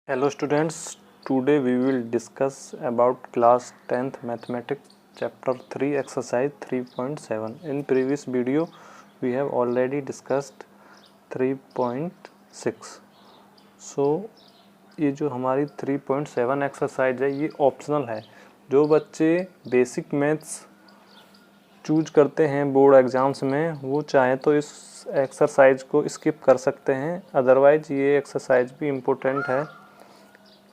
Hello students, today we will discuss about class 10th mathematics chapter 3 exercise 3.7. In previous video we have already discussed 3.6. So ये जो हमारी 3.7 exercise है ये optional है। जो बच्चे बेसिक मैथ्स चूज करते हैं बोर्ड एग्ज़ाम्स में वो चाहे तो इस एक्सरसाइज को स्किप कर सकते हैं, अदरवाइज़ ये एक्सरसाइज भी इम्पोर्टेंट है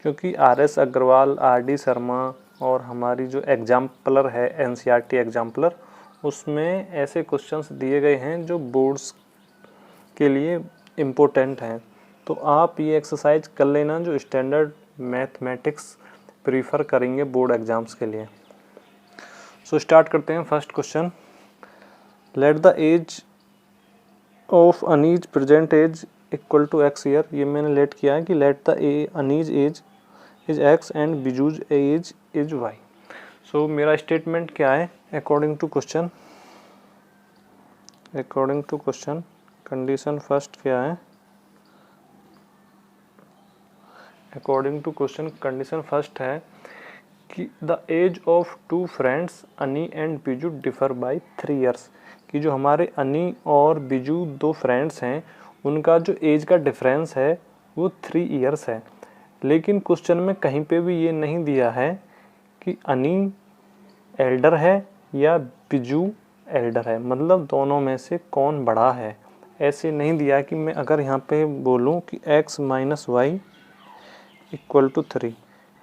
क्योंकि आर.एस. अग्रवाल, आर.डी. शर्मा और हमारी जो एग्जाम्पलर है एनसीईआरटी एग्जाम्पलर, उसमें ऐसे क्वेश्चंस दिए गए हैं जो बोर्ड्स के लिए इम्पोर्टेंट हैं। तो आप ये एक्सरसाइज कर लेना जो स्टैंडर्ड मैथमेटिक्स प्रीफर करेंगे बोर्ड एग्जाम्स के लिए। सो स्टार्ट करते हैं। First question, let the age of Annie's present age equal to X year. ये मैंने लेट किया है कि let the Annie's age is X and Biju's age is Y. So मेरा स्टेटमेंट क्या है according to question? Condition first क्या है? According to question condition first है कि the age of two friends अनी and Biju differ by 3 years. कि जो हमारे अनी और बिजू दो फ्रेंड्स हैं उनका जो एज का डिफरेंस है वो 3 ईयर्स है। लेकिन क्वेश्चन में कहीं पे भी ये नहीं दिया है कि अनी एल्डर है या बिजू एल्डर है, मतलब दोनों में से कौन बड़ा है। ऐसे नहीं दिया कि मैं अगर यहाँ पे बोलूँ कि x minus y equal to 3,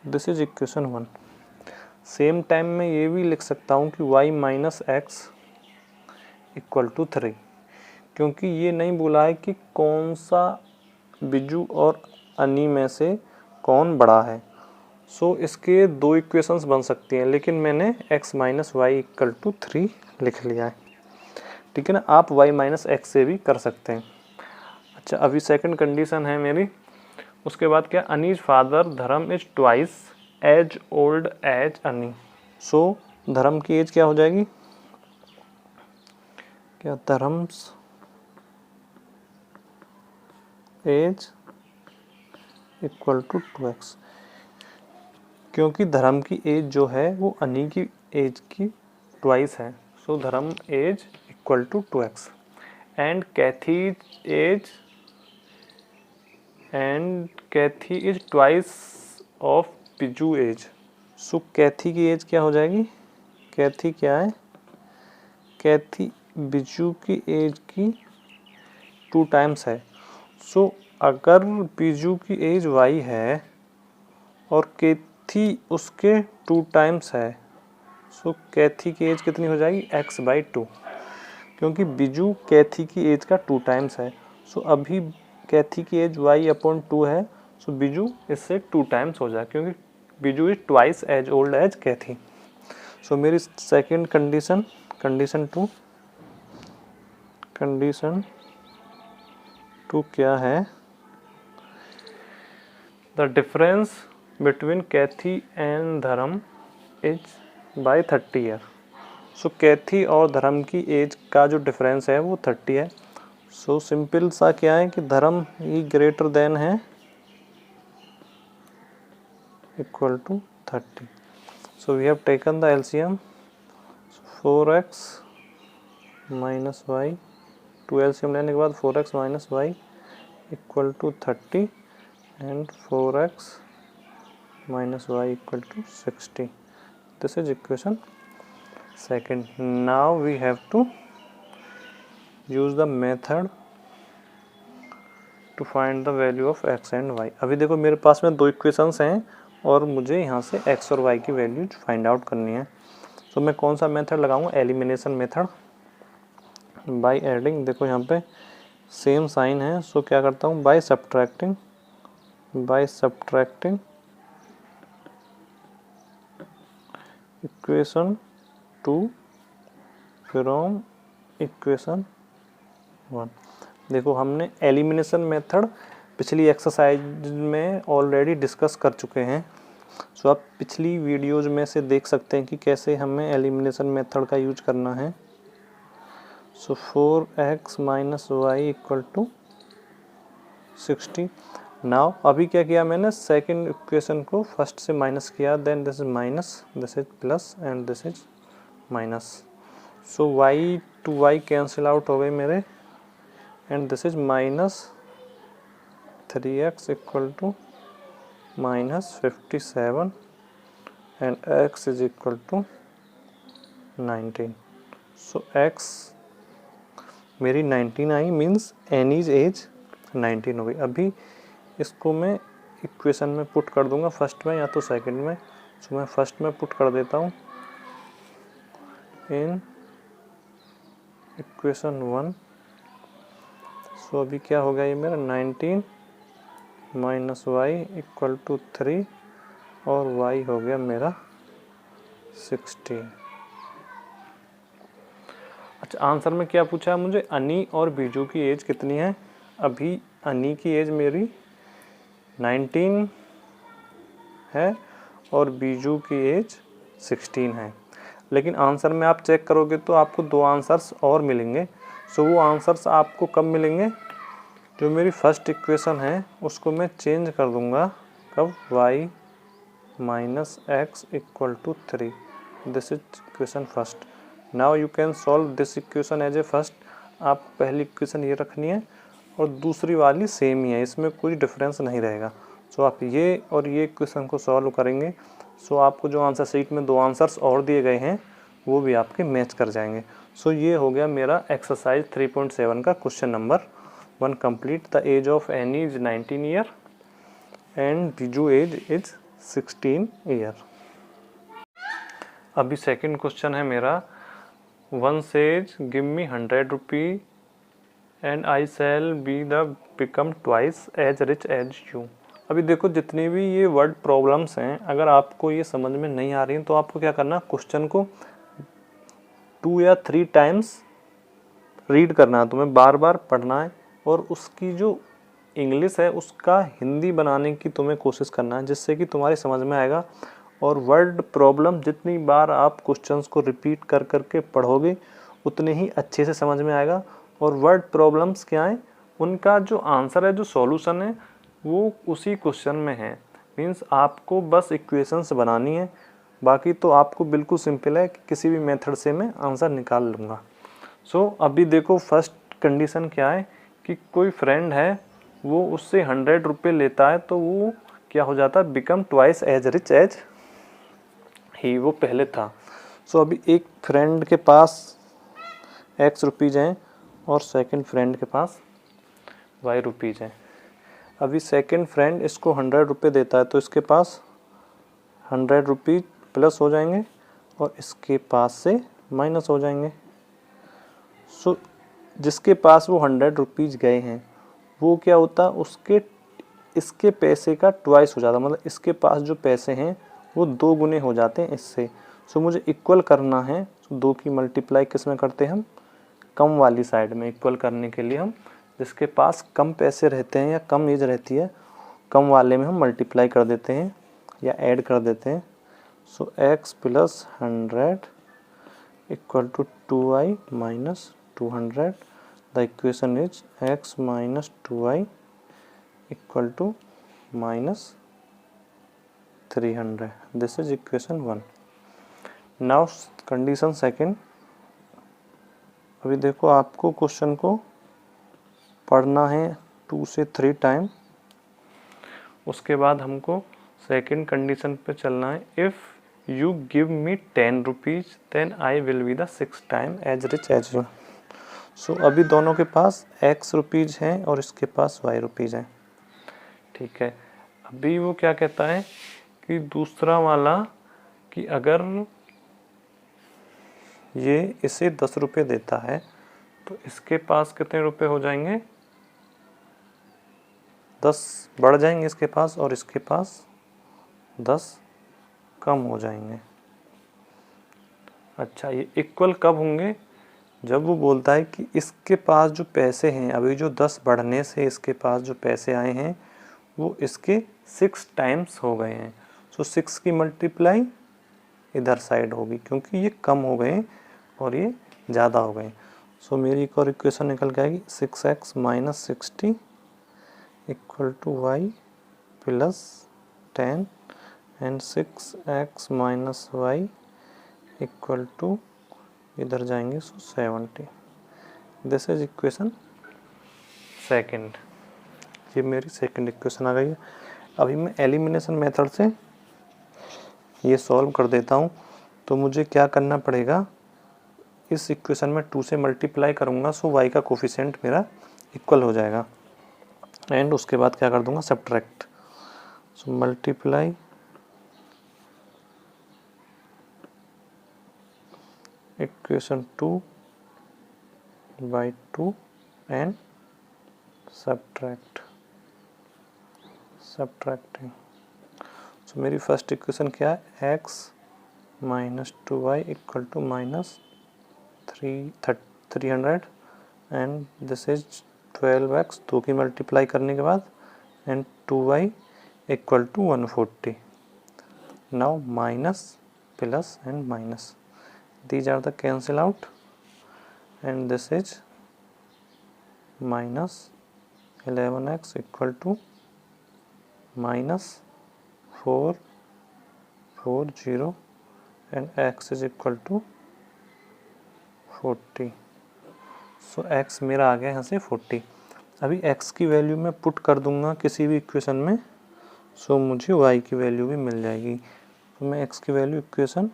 this is equation 1। Same time में ये भी लिख सकता हूँ कि y minus x equal to 3, क्योंकि ये नहीं बोला है कि कौन सा बिजू और अनी में से कौन बड़ा है। सो इसके दो इक्वेशंस बन सकती हैं, लेकिन मैंने x minus y equal to 3 लिख लिया है। ठीक है ना, आप y माइनस एक्स से भी कर सकते हैं। अच्छा, अभी सेकंड कंडीशन है मेरी। उसके बाद क्या, Ani's father Dharam is twice as old as Ani. So धर्म की एज क्या हो जाएगी? क्या धर्म्स एज इक्वल टू 2x, क्योंकि धर्म की एज जो है वो अनी की एज की ट्वाइस है। So Dharam age equal to 2x and Kathy is twice of Biju age. So Kathy की एज क्या हो जाएगी? कैथी क्या है? कैथी बिजू की एज की 2 टाइम्स है। सो अगर बिजू की एज y है और कैथी उसके 2 टाइम्स है, सो कैथी की एज कितनी हो जाएगी? x/2, क्योंकि बिजू कैथी की एज का 2 टाइम्स है। सो अभी कैथी की एज y/2 है, सो बिजू इससे 2 टाइम्स हो जाए, क्योंकि Biju is twice as old as Kathy. So मेरी सेकेंड कंडीशन टू क्या है? The difference between Kathy and Dharam is by 30 year. So Kathy और धर्म की एज का जो डिफरेंस है वो 30 है। सो सिंपल सा क्या है कि धर्म ही ग्रेटर देन है equal to 30। So we have taken the LCM 4x minus y, 2 LCM लेने के बाद 4x minus y equal to 30 and 4x minus y equal to 60. This is equation second. Now we have to use the method to find the value of x and y. अभी देखो मेरे पास में दो equations हैं और मुझे यहाँ से x और y की वैल्यू फाइंड आउट करनी है। तो मैं कौन सा मेथड लगाऊंगा? Elimination method by adding. देखो यहाँ पे सेम साइन है, सो क्या करता हूँ? By subtracting equation 2 from equation 1। देखो हमने एलिमिनेशन मेथड पिछली एक्सरसाइज में ऑलरेडी डिस्कस कर चुके हैं। सो आप पिछली वीडियोज में से देख सकते हैं कि कैसे हमें एलिमिनेशन मेथड का यूज करना है। So 4x minus y equal to 60। Now अभी क्या किया मैंने, सेकंड इक्वेशन को फर्स्ट से माइनस किया, then this is minus, this is plus and this is minus. So y to y cancel out हो गए मेरे, and this is minus 3x equal to minus 57 and x is equal to 19। So x मेरी 19 आई, means Annie's as 19 हो गई। अभी इसको मैं equation में पुट कर दूंगा, फर्स्ट में या तो सेकंड में। सो मैं फर्स्ट में पुट कर देता हूँ इन इक्वेशन 1। सो अभी क्या हो गया ये मेरा 19 माइनस वाई इक्वल टू 3 और y हो गया मेरा 16। अच्छा, आंसर में क्या पूछा है मुझे, अनी और बीजू की एज कितनी है। अभी अनी की एज मेरी 19 है और बीजू की एज 16 है। लेकिन आंसर में आप चेक करोगे तो आपको दो आंसर्स और मिलेंगे। सो वो आंसर्स आपको कब मिलेंगे, जो मेरी फर्स्ट इक्वेशन है उसको मैं चेंज कर दूंगा, कब, y minus x equal to 3। This is equation first. Now you can solve this equation as a first. आप पहली इक्वेशन ये रखनी है और दूसरी वाली सेम ही है, इसमें कोई डिफरेंस नहीं रहेगा। सो आप ये और ये इक्वेशन को सॉल्व करेंगे, सो आपको जो आंसर शीट में दो आंसर्स और दिए गए हैं वो भी आपके मैच कर जाएंगे। सो ये हो गया मेरा एक्सरसाइज 3.7 का question number 1 complete. The age of Ani is 19 year and Biju age is 16 year. अभी सेकंड क्वेश्चन है मेरा, one says give me 100 rupee and I shall be the become twice as rich as you. अभी देखो, जितनी भी ये word problems हैं, अगर आपको ये समझ में नहीं आ रही हैं तो आपको क्या करना, क्वेश्चन को 2 या 3 टाइम्स रीड करना है, तुम्हें बार बार पढ़ना है और उसकी जो इंग्लिश है उसका हिंदी बनाने की तुम्हें कोशिश करना है, जिससे कि तुम्हारी समझ में आएगा। और वर्ड प्रॉब्लम जितनी बार आप क्वेश्चंस को रिपीट कर करके पढ़ोगे उतने ही अच्छे से समझ में आएगा। और वर्ड प्रॉब्लम्स क्या है, उनका जो आंसर है, जो सॉल्यूशन है, वो उसी क्वेश्चन में है। मीन्स आपको बस इक्वेशंस बनानी है, बाकी तो आपको बिल्कुल सिंपल है कि किसी भी मेथड से मैं आंसर निकाल लूँगा। सो अभी देखो, फर्स्ट कंडीशन क्या है कि कोई फ्रेंड है, वो उससे 100 रुपये लेता है, तो वो क्या हो जाता है, become twice as rich as he, वो पहले था। सो अभी एक फ्रेंड के पास x रुपीज़ हैं और सेकंड फ्रेंड के पास y रुपीज़ हैं। अभी सेकंड फ्रेंड इसको 100 रुपये देता है, तो इसके पास 100 रुपीज़ प्लस हो जाएंगे और इसके पास से माइनस हो जाएंगे। सो जिसके पास वो 100 रुपीज़ गए हैं वो क्या होता, उसके इसके पैसे का ट्वाइस हो जाता, मतलब इसके पास जो पैसे हैं वो 2 गुने हो जाते हैं इससे। सो मुझे इक्वल करना है, तो 2 की मल्टीप्लाई किस में करते हैं हम, कम वाली साइड में। इक्वल करने के लिए हम जिसके पास कम पैसे रहते हैं या कम एज रहती है, कम वाले में हम मल्टीप्लाई कर देते हैं या ऐड कर देते हैं। So x plus 100 equal to 2y minus 200। The equation is x minus 2y equal to minus 300। This is equation 1। Now condition second. अभी देखो, आपको क्वेश्चन को पढ़ना है 2 से 3 टाइम, उसके बाद हमको सेकंड कंडीशन पे चलना है। If you give me 10 rupees then I will be the 6 time as rich as you. So अभी दोनों के पास x रुपीज़ हैं और इसके पास y रुपीज़ हैं, ठीक है। अभी वो क्या कहता है कि दूसरा वाला, कि अगर ये इसे 10 रुपये देता है तो इसके पास कितने रुपए हो जाएंगे, 10 बढ़ जाएंगे इसके पास और इसके पास 10 कम हो जाएंगे। अच्छा, ये इक्वल कब होंगे, जब वो बोलता है कि इसके पास जो पैसे हैं, अभी जो 10 बढ़ने से इसके पास जो पैसे आए हैं वो इसके 6 टाइम्स हो गए हैं। सो 6 की मल्टीप्लाई इधर साइड होगी, क्योंकि ये कम हो गए और ये ज़्यादा हो गए। सो मेरी एक और इक्वेशन निकल के आएगी 6x minus 60 equal to y plus 10 and 6x minus y equal to, इधर जाएंगे so 70। This is equation second. ये मेरी सेकंड इक्वेशन आ गई है। अभी मैं एलिमिनेशन मेथड से ये सॉल्व कर देता हूँ। तो मुझे क्या करना पड़ेगा, इस इक्वेशन में 2 से मल्टीप्लाई करूँगा सो y का कोफिशिएंट मेरा इक्वल हो जाएगा। एंड उसके बाद क्या कर दूंगा, subtract. So multiply equation 2 by 2 and subtracting। So मेरी फर्स्ट इक्वेशन क्या है, x minus 2y equal to minus 300 and this is 12x, 2 की मल्टीप्लाई करने के बाद, and 2y equal to 140। Now minus plus and minus, these are the cancel out and this is minus 11x equal to minus 440 and x is equal to 40। So x मेरा आ गया यहाँ से 40। अभी x की value मैं put कर दूंगा किसी भी इक्वेशन में, सो मुझे y की वैल्यू भी मिल जाएगी। तो मैं x की वैल्यू इक्वेशन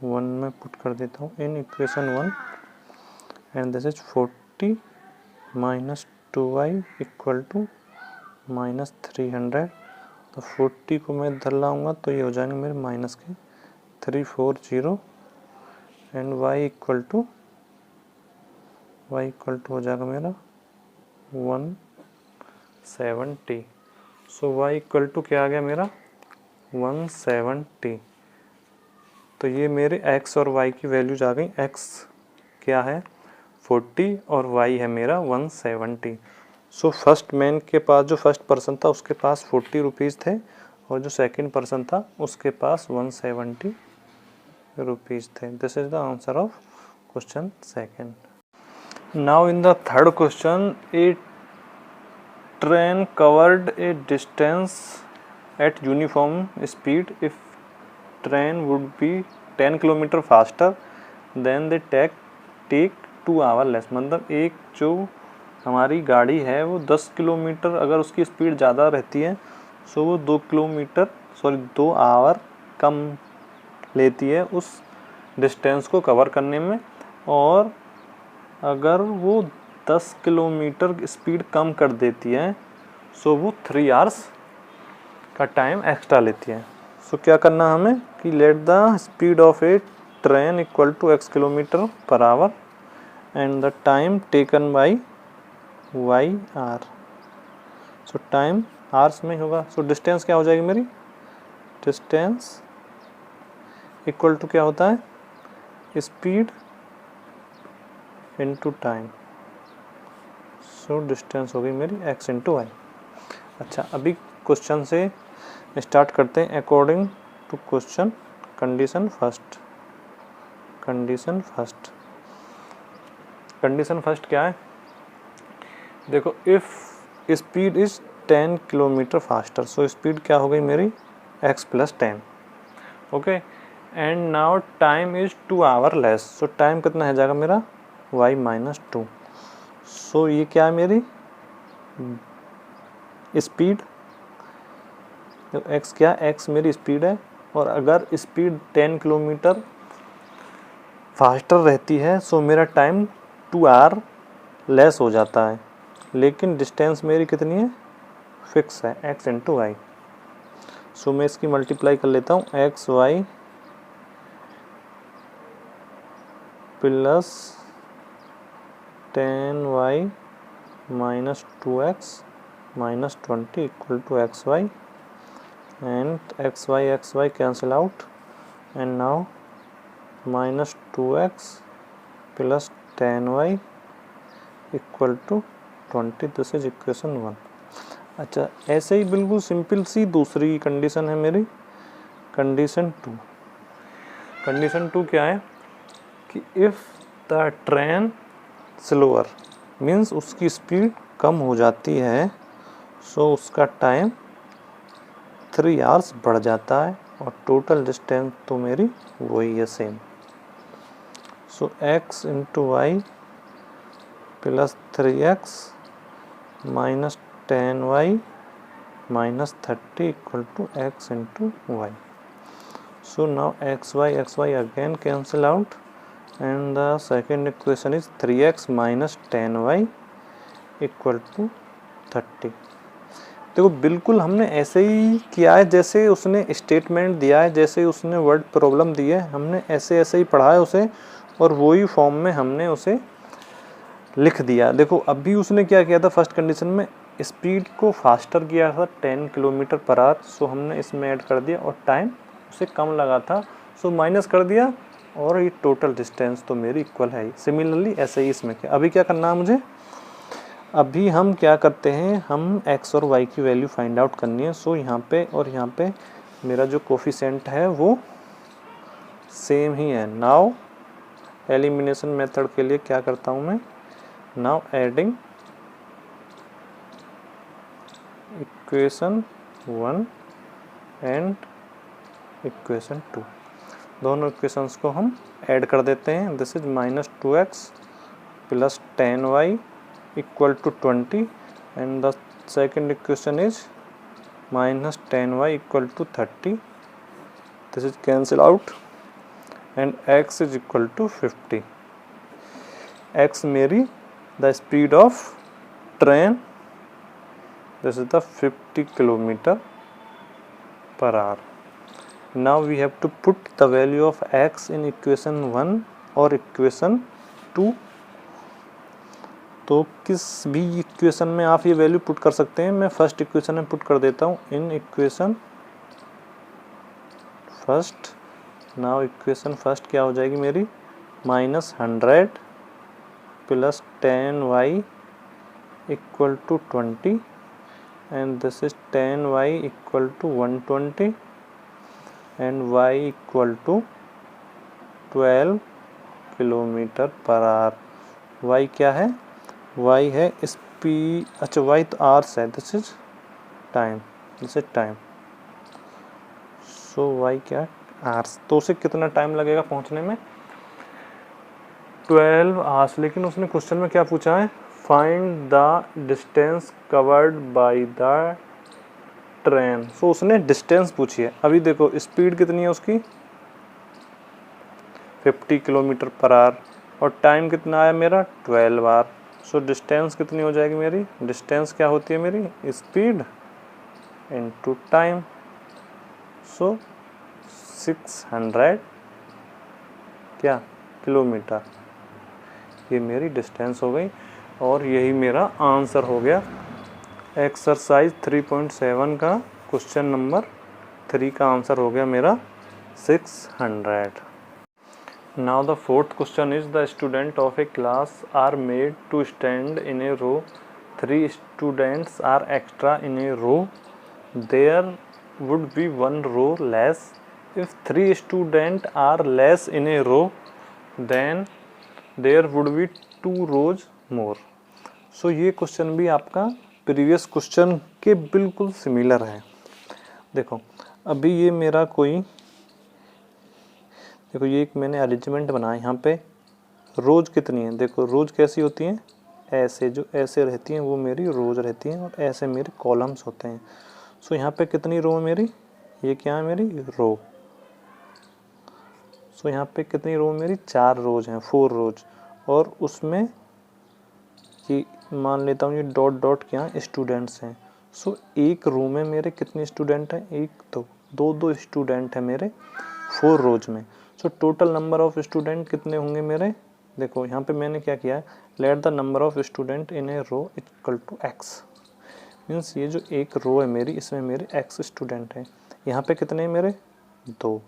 1 में पुट कर देता हूँ, in equation 1 and this is 40 minus 2y equal to minus 300। तो 40 को मैं इधर लाऊंगा तो ये हो जाएंगे मेरे माइनस के 340 एंड y इक्वल टू हो जाएगा मेरा 170। सो y इक्वल टू क्या आ गया मेरा 170। तो ये मेरे x और y की वैल्यूज आ गई। x क्या है 40 और y है मेरा 170। सो फर्स्ट मैन के पास, जो फर्स्ट पर्सन था उसके पास 40 रुपीज़ थे और जो सेकंड पर्सन था उसके पास 170 रुपीज़ थे। This is the answer of question second. Now in the third question, a train covered a distance at uniform speed. If train would be 10 kilometre faster than they take 2 hour less. मतलब एक जो हमारी गाड़ी है वो 10 kilometre, अगर उसकी speed ज़्यादा रहती है सो वो 2 आवर कम लेती है उस डिस्टेंस को कवर करने में, और अगर वो 10 किलोमीटर स्पीड कम कर देती है सो वो 3 आवर्स का टाइम एक्स्ट्रा लेती है। सो क्या करना हमें कि let the speed of a train equal to x kilometre per hour and the time taken by y r. So time hours में होगा। सो डिस्टेंस क्या हो जाएगी मेरी, डिस्टेंस इक्वल टू क्या होता है, speed into time. So distance हो गई मेरी x इंटू वाई। अच्छा, अभी क्वेश्चन से स्टार्ट करते हैं according to question. Condition first क्या है, देखो if speed is 10 kilometre faster, so speed क्या हो गई मेरी x plus 10, okay, and now time is 2 hour less, so time कितना है जाएगा मेरा y माइनस 2। सो ये क्या है मेरी स्पीड, x क्या, x मेरी स्पीड है, और अगर स्पीड 10 किलोमीटर फास्टर रहती है सो मेरा टाइम 2 आवर लेस हो जाता है, लेकिन डिस्टेंस मेरी कितनी है, फिक्स है, x इंटू वाई। सो मैं इसकी मल्टीप्लाई कर लेता हूँ, x y plus 10y minus 2x minus 20 equal to x y, and xy cancel out, and now minus 2x plus 10y equal to 20। This is equation 1। अच्छा, ऐसे ही बिल्कुल simple सी दूसरी condition है मेरी, कंडीशन 2। कंडीशन 2 क्या है कि if the train slower means उसकी स्पीड कम हो जाती है, सो उसका टाइम 3 आवर्स बढ़ जाता है और टोटल डिस्टेंस तो मेरी वही है same. So x into y plus 3x minus 10y minus 30 equal to x into y. So now xy again cancel out and the second equation is 3x minus 10y equal to 30. देखो बिल्कुल हमने ऐसे ही किया है जैसे उसने statement दिया है, जैसे उसने वर्ड प्रॉब्लम दी है, हमने ऐसे ही पढ़ा है उसे और वही फॉर्म में हमने उसे लिख दिया। देखो अभी उसने क्या किया था, फर्स्ट कंडीशन में स्पीड को फास्टर किया था 10 किलोमीटर पर आवर, सो हमने इसमें ऐड कर दिया और टाइम उसे कम लगा था, सो माइनस कर दिया और ये टोटल डिस्टेंस तो मेरी इक्वल है ही। सिमिलरली ऐसे ही इसमें क्या, अभी क्या करना है मुझे, अभी हम क्या करते हैं, हम x और y की वैल्यू फाइंड आउट करनी है। सो यहाँ पे और यहाँ पे मेरा जो कोफिशिएंट है वो सेम ही है। नाउ एलिमिनेशन मेथड के लिए क्या करता हूँ मैं, now adding equation 1 and equation 2, दोनों इक्वेशंस को हम ऐड कर देते हैं। This is minus 2x plus 10y equal to 20 and the second equation is minus 10y equal to 30। This is cancel out and x is equal to 50। x मेरी the speed of train, this is the 50 kilometer per hour. Now we have to put the value of x in equation 1 और equation 2। तो किस भी equation में आप ये value put कर सकते हैं। मैं फर्स्ट इक्वेशन में पुट कर देता हूँ in equation first. Now equation first क्या हो जाएगी मेरी, minus 100 plus 10y equal to 20 and this is 10y equal to 120 and y equal to 12 kilometre per our. y क्या है, y है स्पीड, अच्छा y तो आवर्स है, this is time, this is time. So y क्या, hours, तो उसे कितना टाइम लगेगा पहुंचने में, 12 आवर्स। लेकिन उसने क्वेश्चन में क्या पूछा है, find the distance covered by the train. So उसने डिस्टेंस पूछी है। अभी देखो स्पीड कितनी है उसकी 50 किलोमीटर पर आवर और टाइम कितना आया मेरा 12 आवर। सो डिस्टेंस कितनी हो जाएगी मेरी, डिस्टेंस क्या होती है मेरी, स्पीड इनटू टाइम। सो 600 क्या किलोमीटर, ये मेरी डिस्टेंस हो गई और यही मेरा आंसर हो गया। एक्सरसाइज 3.7 का क्वेश्चन नंबर 3 का आंसर हो गया मेरा 600। Now the fourth question is, the student of a class are made to stand in a row, 3 students are extra in a row, there would be 1 row less. If 3 student are less in a row then there would be 2 rows more. So ये question भी आपका previous question के बिल्कुल similar है। देखो अभी ये मेरा कोई, देखो ये एक मैंने अरेंजमेंट बनाया, यहाँ पे रोज कितनी है, देखो रोज कैसी होती हैं, ऐसे जो ऐसे रहती हैं वो मेरी रोज रहती हैं और ऐसे मेरे कॉलम्स होते हैं। सो यहाँ पे कितनी रो है मेरी, ये क्या है मेरी रो। सो यहाँ पे कितनी रो मेरी, 4 रोज हैं, 4 रोज। और उसमें ये मान लेता हूँ ये डॉट डॉट क्या स्टूडेंट्स हैं। सो एक रो में मेरे कितने स्टूडेंट हैं, एक दो दो स्टूडेंट हैं मेरे 4 रोज में। So total number of student कितने होंगे मेरे, देखो यहाँ पे मैंने क्या किया है, let the number of student in a row equal to x. Means ये जो एक रो है मेरी, इसमें मेरे एक्स स्टूडेंट हैं। यहाँ पे कितने हैं मेरे 2,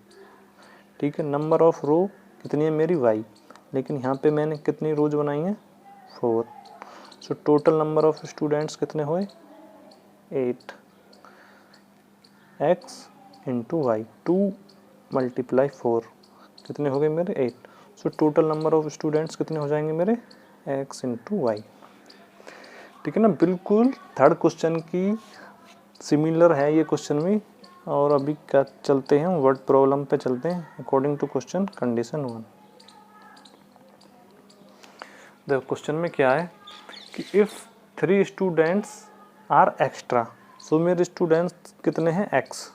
ठीक है। नंबर ऑफ रो कितनी है मेरी वाई, लेकिन यहाँ पे मैंने कितनी रोज बनाई हैं 4। So total number of students कितने हुए 8, x इंटू वाई, 2 मल्टीप्लाई 4 कितने हो गए मेरे 8। So total number of students कितने हो जाएंगे मेरे x इंटू वाई। ठीक है ना, बिल्कुल थर्ड क्वेश्चन की सिमिलर है ये क्वेश्चन भी। और अभी क्या चलते हैं, वर्ड प्रॉब्लम पे चलते हैं। अकॉर्डिंग टू क्वेश्चन कंडीशन 1, देखो क्वेश्चन में क्या है कि इफ़ 3 स्टूडेंट्स आर एक्स्ट्रा, सो मेरे स्टूडेंट्स कितने हैं, एक्स,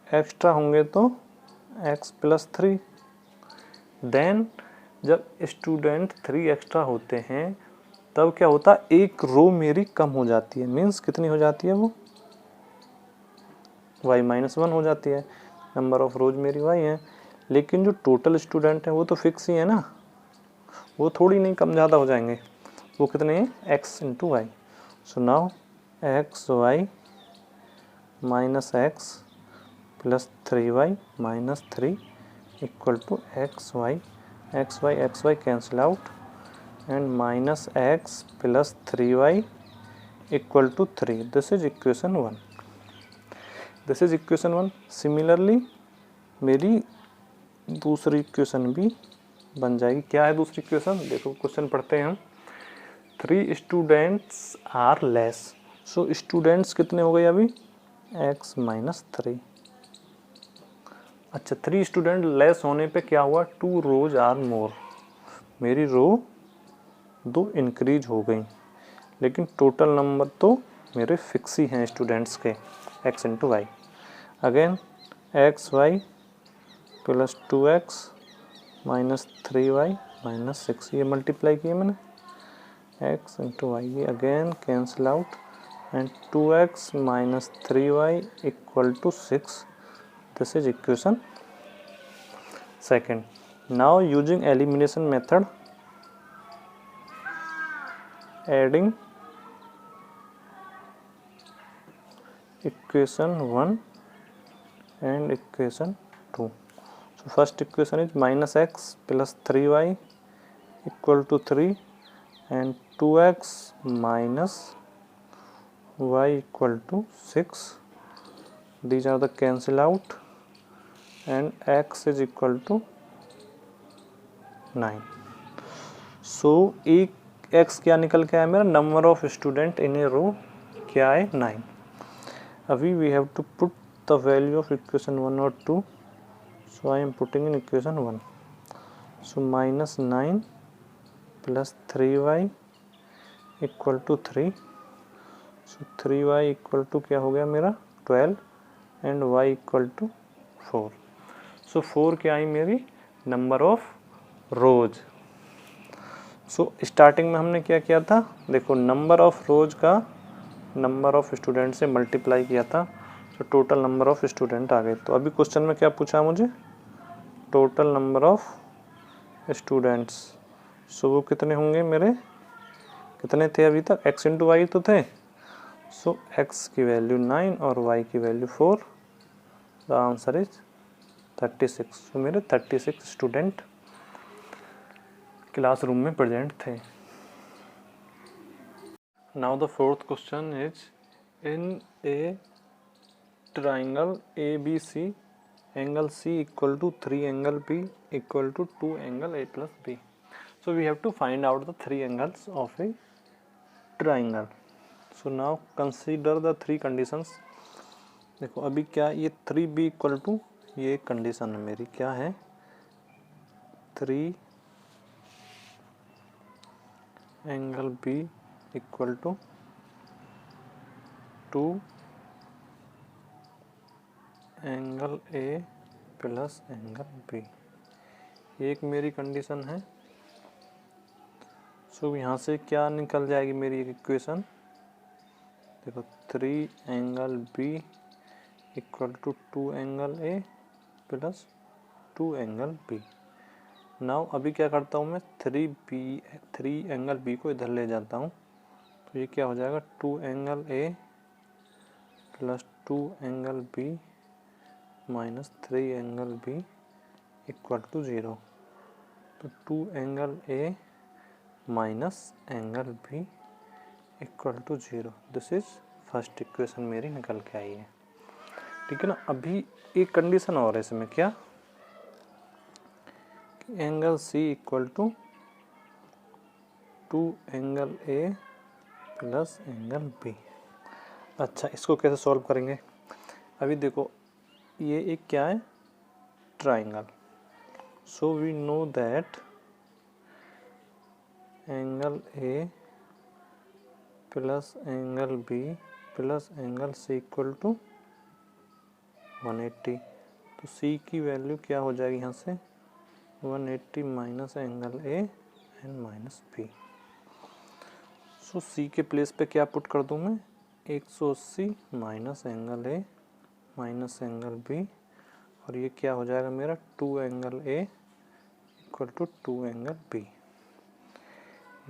एक्स्ट्रा होंगे तो x + 3। देन जब स्टूडेंट 3 एक्स्ट्रा होते हैं तब क्या होता है, एक रो मेरी कम हो जाती है, मीन्स कितनी हो जाती है वो, y-1 हो जाती है। नंबर ऑफ रोज मेरी y है, लेकिन जो टोटल स्टूडेंट है वो तो फिक्स ही है ना, वो थोड़ी नहीं कम ज़्यादा हो जाएंगे। वो कितने हैं, x × y। So now xy - x + 3y - 3 = xy, xy cancel out and -x + 3y = 3. This is equation 1. This is equation 1. Similarly मेरी दूसरी इक्वेशन भी बन जाएगी। क्या है दूसरी इक्वेशन, देखो क्वेश्चन पढ़ते हैं हम। 3 students are less, so students कितने हो गए अभी, x - 3। अच्छा, 3 स्टूडेंट लेस होने पे क्या हुआ, 2 रोज आर मोर, मेरी रो 2 इंक्रीज हो गई, लेकिन टोटल नंबर तो मेरे फिक्स ही हैं स्टूडेंट्स के, x × y। Again xy + 2x - 3y - 6, ये मल्टीप्लाई किए मैंने, x × y, ये again cancel out and 2x - 3y = 6। This is equation 2. Now using elimination method, adding equation 1 and equation 2. So first equation is -x + 3y = 3 and 2x - y = 6. These are the cancel out and x is equal to 9. So एक x क्या निकल के आया मेरा, number of student in a row क्या है, 9। अभी we have to put the value of equation 1 और 2, so I am putting in equation 1। So -9 + 3y = 3। So 3y = क्या हो गया मेरा, 12 एंड y = 4। सो 4 क्या आई मेरी, number of rose. So starting में हमने क्या किया था, देखो नंबर ऑफ रोज का नंबर ऑफ स्टूडेंट से मल्टीप्लाई किया था, तो टोटल नंबर ऑफ स्टूडेंट आ गए। तो अभी क्वेश्चन में क्या पूछा मुझे, टोटल नंबर ऑफ स्टूडेंट्स। सो वो कितने होंगे मेरे, कितने थे अभी तक, x × y तो थे। सो x की वैल्यू 9 और y की वैल्यू 4। The answer is 36। सो मेरे 36 स्टूडेंट क्लासरूम में प्रेजेंट थे। Now the fourth question is, in A triangle ABC, angle C = 3 angle B = 2 angle A + B. So we have to find out the 3 angles of a triangle. So now consider the 3 conditions. देखो अभी क्या, ये 3B = ये condition है मेरी, क्या है, 3 angle B = 2 angle A + angle B, एक मेरी कंडीशन है। सो यहाँ से क्या निकल जाएगी मेरी इक्वेशन, देखो 3 angle B = 2 angle A + 2 angle B। Now अभी क्या करता हूँ मैं, 3 एंगल B को इधर ले जाता हूँ, तो ये क्या हो जाएगा, 2 angle A + 2 angle B - 3 angle B = 0। तो 2 angle A minus angle B = 0। This is first equation मेरी निकल के आई है, ठीक है ना। अभी एक कंडीशन और है इसमें, क्या, angle C = 2 angle A plus angle B. अच्छा, इसको कैसे सॉल्व करेंगे? अभी देखो ये एक क्या है, triangle. So we know that angle A plus angle B plus angle C equal to 180। तो सी की वैल्यू क्या हो जाएगी यहाँ से, 180 minus angle A and minus B. So C के प्लेस पे क्या पुट कर दूँ मैं, 180 minus angle A minus angle B, और ये क्या हो जाएगा मेरा 2 angle A equal to 2 angle B.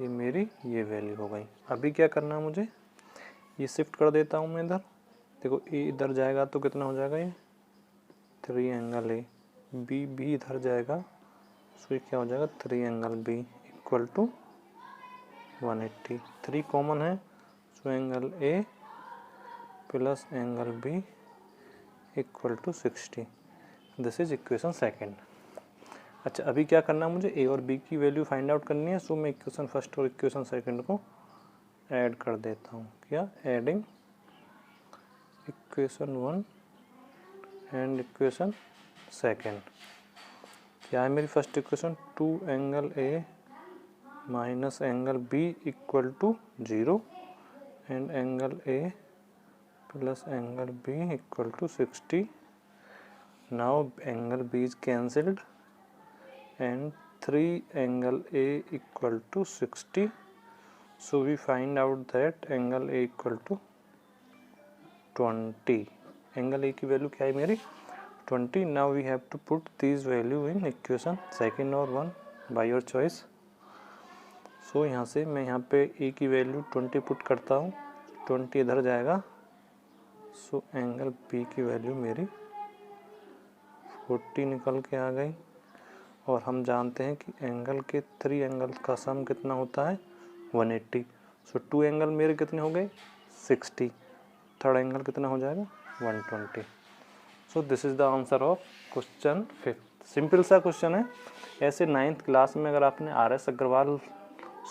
ये मेरी ये वैल्यू हो गई। अभी क्या करना है मुझे, ये शिफ्ट कर देता हूँ मैं इधर। देखो ए इधर जाएगा तो कितना हो जाएगा, ये 3 एंगल ए, बी भी इधर जाएगा, सो ये क्या हो जाएगा 3 angle B equal to 180। 3 common है, so angle A plus angle B equal to 60। This is equation second. अच्छा, अभी क्या करना है मुझे, ए और बी की वैल्यू फाइंड आउट करनी है। सो मैं इक्वेशन फर्स्ट और इक्वेशन सेकेंड को ऐड कर देता हूँ। क्या, adding equation 1 and equation second. क्या है मेरी first equation, 2 angle A minus angle B equal to 0 and angle A plus angle B equal to 60। Now angle B is cancelled and 3 angle A equal to 60. So we find out that angle A equal to 20. Angle A की value क्या है मेरी, 20. Now we have to put these value in equation second or 1 by your choice. So यहाँ से मैं यहाँ पे A की वैल्यू 20 पुट करता हूँ, 20 इधर जाएगा। So एंगल B की वैल्यू मेरी 40 निकल के आ गई। और हम जानते हैं कि एंगल के 3 एंगल का सम कितना होता है, 180। सो 2 एंगल मेरे कितने हो गए, 60। थर्ड एंगल कितना हो जाएगा, 120। So this is the answer of question 5। Simple सा क्वेश्चन है। ऐसे 9th क्लास में अगर आपने RS अग्रवाल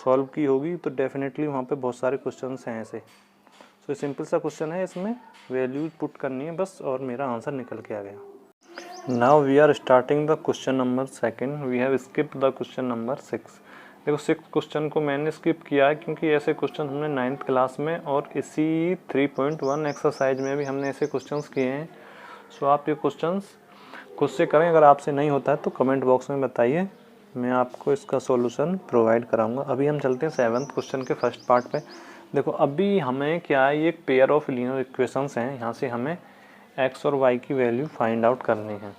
सॉल्व की होगी तो डेफिनेटली वहाँ पे बहुत सारे क्वेश्चन हैं ऐसे। सो सिंपल सा क्वेश्चन है, इसमें वैल्यूज पुट करनी है बस, और मेरा आंसर निकल के आ गया। Now we are starting the question number 2. We have skipped the question number 6. देखो 6th क्वेश्चन को मैंने स्किप किया है क्योंकि ऐसे क्वेश्चन हमने 9th क्लास में और इसी 3.1 एक्सरसाइज में भी हमने ऐसे क्वेश्चंस किए हैं। सो आप ये क्वेश्चंस खुद से करें। अगर आपसे नहीं होता है तो कमेंट बॉक्स में बताइए, मैं आपको इसका सॉल्यूशन प्रोवाइड कराऊंगा। अभी हम चलते हैं 7th क्वेश्चन के फर्स्ट पार्ट पे। देखो अभी हमें क्या है, ये एक पेयर ऑफ लीनियर इक्वेशंस हैं, यहाँ से हमें x और y की वैल्यू फाइंड आउट करनी है।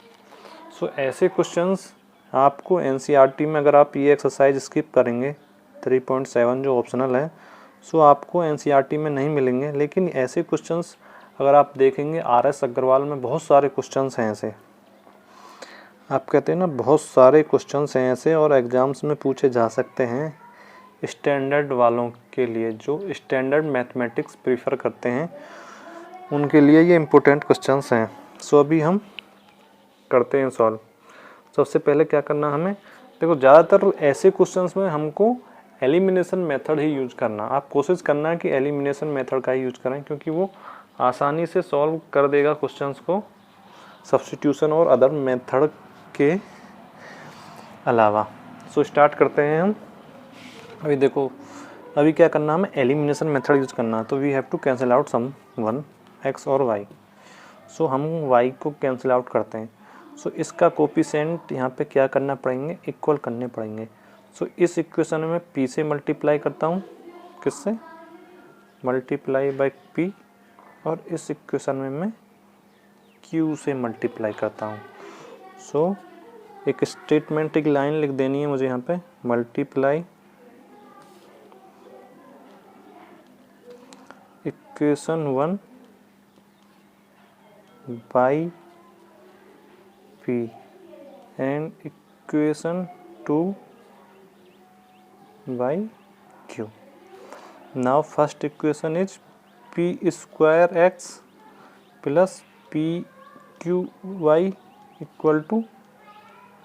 सो ऐसे क्वेश्चंस आपको NCERT में, अगर आप ये एक्सरसाइज स्किप करेंगे 3.7 जो ऑप्शनल है, सो आपको NCERT में नहीं मिलेंगे। लेकिन ऐसे क्वेश्चंस अगर आप देखेंगे RS अग्रवाल में बहुत सारे क्वेश्चंस हैं ऐसे, आप कहते हैं ना बहुत सारे क्वेश्चंस हैं ऐसे, और एग्ज़ाम्स में पूछे जा सकते हैं स्टैंडर्ड वालों के लिए, जो स्टैंडर्ड मैथमेटिक्स प्रीफर करते हैं उनके लिए ये इम्पोर्टेंट क्वेश्चंस हैं। सो अभी हम करते हैं सॉल्व। सबसे पहले क्या करना हमें, देखो ज़्यादातर ऐसे क्वेश्चंस में हमको एलिमिनेशन मेथड ही यूज करना। आप कोशिश करना कि एलिमिनेशन मेथड का ही यूज करें, क्योंकि वो आसानी से सॉल्व कर देगा क्वेश्चंस को सब्स्टिट्यूशन और अदर मेथड के अलावा। सो स्टार्ट करते हैं हम। अभी देखो अभी क्या करना, हमें एलिमिनेशन मेथड यूज करना, तो we have to cancel out some one x और y। सो हम y को कैंसिल आउट करते हैं। सो इसका कोफिशिएंट यहाँ पे क्या करना पड़ेंगे, इक्वल करने पड़ेंगे। सो इस इक्वेशन में p से मल्टीप्लाई करता हूँ, किससे, मल्टीप्लाई बाय p, और इस इक्वेशन में मैं q से मल्टीप्लाई करता हूँ। सो एक स्टेटमेंट, एक लाइन लिख देनी है मुझे यहाँ पे, multiply equation 1 by p and equation 2 by q. Now first equation is p square x plus pqy equal to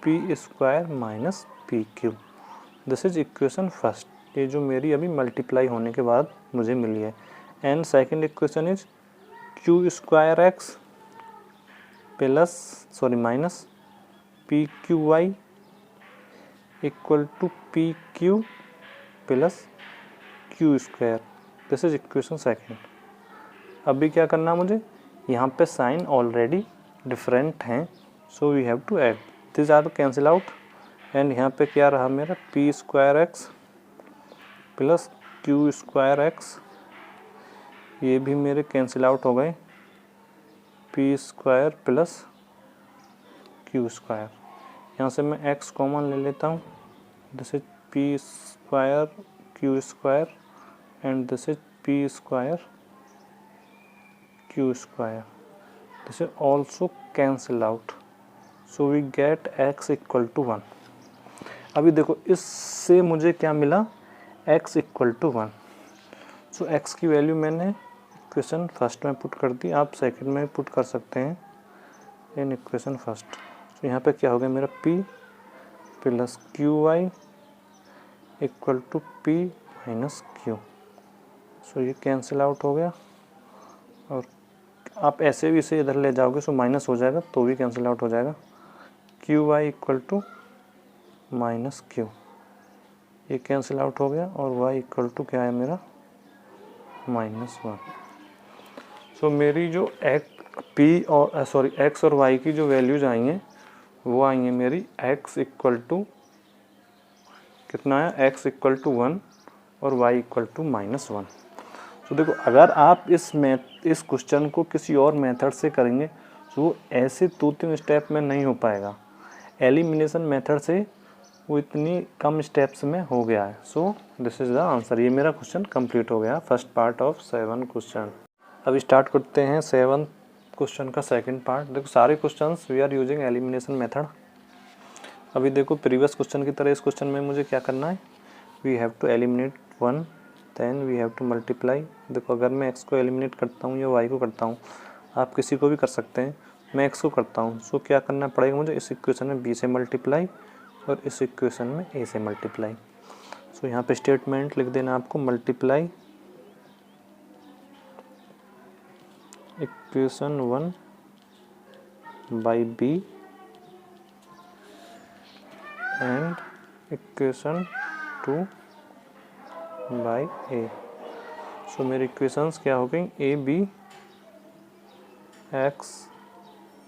p square minus pq. This is equation first. ये जो मेरी अभी मल्टीप्लाई होने के बाद मुझे मिली है। And second equation is q square x minus p q y equal to p q plus q square. This is equation second. अभी क्या करना मुझे, यहाँ पे साइन ऑलरेडी डिफरेंट हैं, so we have to add this are cancel out. And यहाँ पे क्या रहा मेरा p square x plus q square x, ये भी मेरे कैंसिल आउट हो गए, p square plus q square. यहाँ से मैं एक्स कॉमन ले लेता हूँ, this is p square q square and this is p square q square, this is also cancel out, so we get x equal to 1। अभी देखो इससे मुझे क्या मिला, x equal to 1। So x की वैल्यू मैंने इक्वेशन फर्स्ट में put कर दी, आप सेकंड में पुट कर सकते हैं इन इक्वेशन फर्स्ट। तो यहाँ पे क्या हो गया मेरा p plus q y equal to p minus q. So ये कैंसिल आउट हो गया, और आप ऐसे भी इसे इधर ले जाओगे सो माइनस हो जाएगा तो भी कैंसिल आउट हो जाएगा। Q y equal to minus q, ये कैंसिल आउट हो गया, और y इक्वल टू क्या है मेरा -1। सो मेरी जो x और y की जो वैल्यूज आई हैं वो आई हैं मेरी x इक्वल टू कितना है, x इक्वल टू 1 और y इक्वल टू -1। तो देखो अगर आप इस क्वेश्चन को किसी और मेथड से करेंगे तो ऐसे 2-3 स्टेप में नहीं हो पाएगा। एलिमिनेशन मेथड से वो इतनी कम स्टेप्स में हो गया है। So this is the answer. ये मेरा क्वेश्चन कंप्लीट हो गया, फर्स्ट पार्ट ऑफ 7 क्वेश्चन। अभी स्टार्ट करते हैं 7 क्वेश्चन का सेकंड पार्ट। देखो सारे questions we are using elimination method. अभी देखो प्रीवियस क्वेश्चन की तरह इस क्वेश्चन में मुझे क्या करना है, we have to eliminate 1 then we have to multiply. देखो अगर मैं x को एलिमिनेट करता हूँ या y को करता हूँ, आप किसी को भी कर सकते हैं, मैं x को करता हूँ, सो क्या करना पड़ेगा मुझे, इस इक्वेशन में b से मल्टीप्लाई और इस इक्वेशन में a से मल्टीप्लाई। सो यहाँ पे स्टेटमेंट लिख देना आपको, multiply equation 1 by b and equation 2 by a। So मेरी इक्वेशंस क्या हो गई, a b x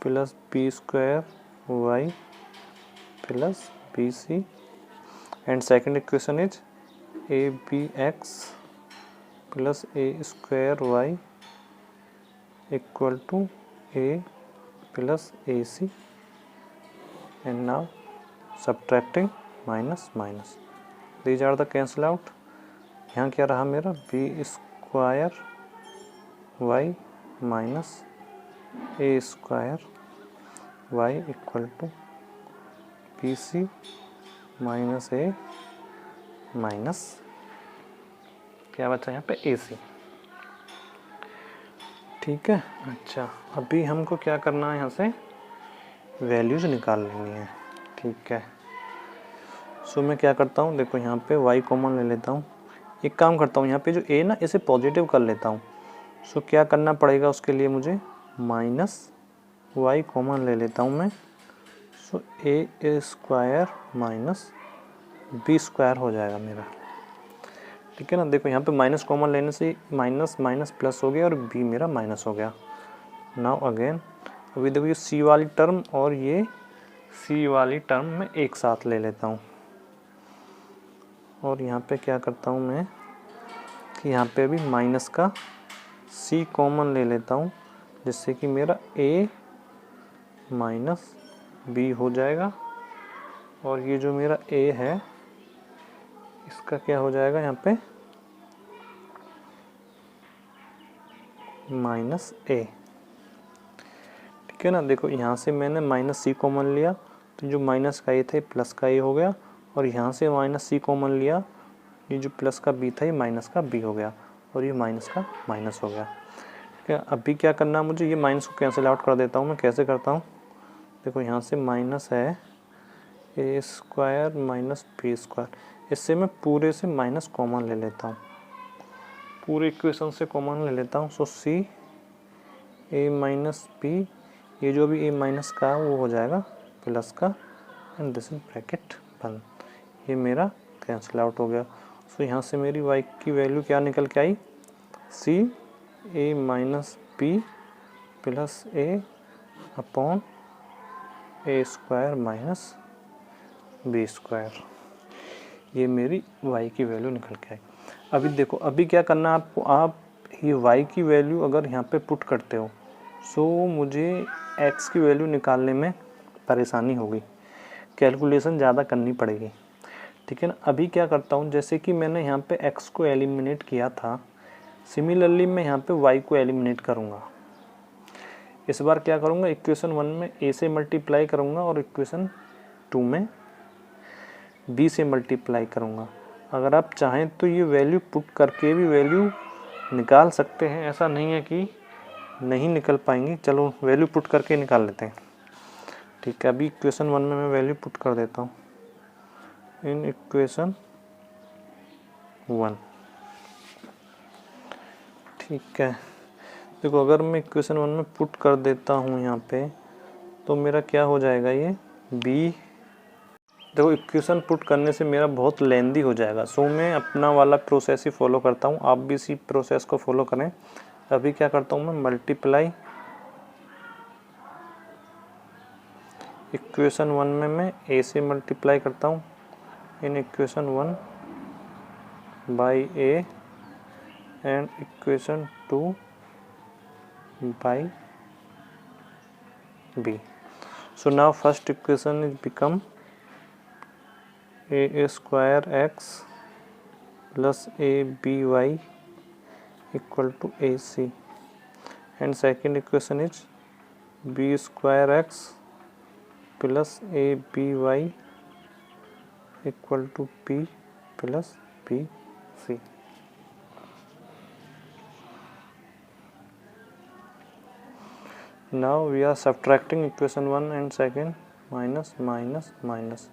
plus b square y plus b c, and second equation is a b x plus a square y equal to a plus a c, and now subtracting minus minus, these are the cancel out. यहाँ क्या रहा मेरा, b square y minus a square y equal to B C minus a minus क्या बचा यहाँ पे ए सी। ठीक है, अच्छा अभी हमको क्या करना है, यहाँ से वैल्यूज निकाल लेनी है। ठीक है, सो मैं क्या करता हूँ, देखो यहाँ पे y कॉमन ले लेता हूँ, एक काम करता हूँ यहाँ पे जो a ना इसे पॉजिटिव कर लेता हूँ। सो क्या करना पड़ेगा उसके लिए मुझे, माइनस y कॉमन ले लेता हूँ मैं, सो a square minus b square हो जाएगा मेरा। ठीक है ना, देखो यहाँ पे माइनस कॉमन लेने से माइनस माइनस प्लस हो गया और b मेरा माइनस हो गया। नाउ अगेन अभी देखो ये c वाली टर्म और ये c वाली टर्म मैं एक साथ ले लेता हूँ, और यहाँ पे क्या करता हूँ मैं कि यहाँ पे भी माइनस का c कॉमन ले लेता हूँ, जिससे कि मेरा a माइनस b हो जाएगा, और ये जो मेरा a है इसका क्या हो जाएगा यहाँ पे माइनस a। ठीक है ना, देखो यहाँ से मैंने माइनस c कॉमन लिया तो जो माइनस का a था प्लस का a हो गया, और यहाँ से माइनस c कॉमन लिया, ये जो प्लस का b था ये माइनस का b हो गया, और ये माइनस का माइनस हो गया। ठीक है, अभी क्या करना मुझे, ये माइनस को कैंसिल आउट कर देता हूँ मैं। कैसे करता हूँ, देखो यहाँ से माइनस है ए स्क्वायर माइनस बी स्क्वायर, इससे मैं पूरे से माइनस कॉमन ले लेता हूँ, पूरे इक्वेशन से कॉमन ले लेता हूँ। सो सी ए माइनस बी, ये जो भी ए माइनस का है वो हो जाएगा प्लस का, एंड दिस इज ब्रैकेट बंद। ये मेरा कैंसिल आउट हो गया। सो यहाँ से मेरी y की वैल्यू क्या निकल के आई, सी ए माइनस बी प्लस ए अपॉन ए स्क्वायर माइनस बी स्क्वायर। ये मेरी y की वैल्यू निकल के आई। अभी देखो, अभी क्या करना है आपको, आप ये y की वैल्यू अगर यहाँ पे पुट करते हो सो मुझे x की वैल्यू निकालने में परेशानी होगी, कैलकुलेशन ज़्यादा करनी पड़ेगी, ठीक है ना। अभी क्या करता हूँ, जैसे कि मैंने यहाँ पे x को एलिमिनेट किया था, सिमिलरली मैं यहाँ पे y को एलिमिनेट करूँगा। इस बार क्या करूँगा, इक्वेशन 1 में a से मल्टीप्लाई करूँगा और इक्वेशन 2 में b से मल्टीप्लाई करूँगा। अगर आप चाहें तो ये वैल्यू पुट करके भी वैल्यू निकाल सकते हैं, ऐसा नहीं है कि नहीं निकल पाएंगी। चलो वैल्यू पुट करके निकाल लेते हैं, ठीक है। अभी इक्वेशन 1 में मैं वैल्यू पुट कर देता हूँ इन इक्वेशन 1, ठीक है। देखो अगर मैं इक्वेशन 1 में पुट कर देता हूँ यहाँ पे, तो मेरा क्या हो जाएगा, ये b, देखो इक्वेशन पुट करने से मेरा बहुत लेंदी हो जाएगा। सो मैं अपना वाला प्रोसेस ही फॉलो करता हूँ, आप भी इसी प्रोसेस को फॉलो करें। अभी क्या करता हूँ मैं, मल्टीप्लाई इक्वेशन 1 में मैं a से मल्टीप्लाई करता हूँ in equation 1 by a and equation 2 by b। So now first equation is become a square x plus a by equal to ac, and second equation is b square x plus a by equal to b plus bc। Now we are subtracting equation 1 and second, minus minus minus,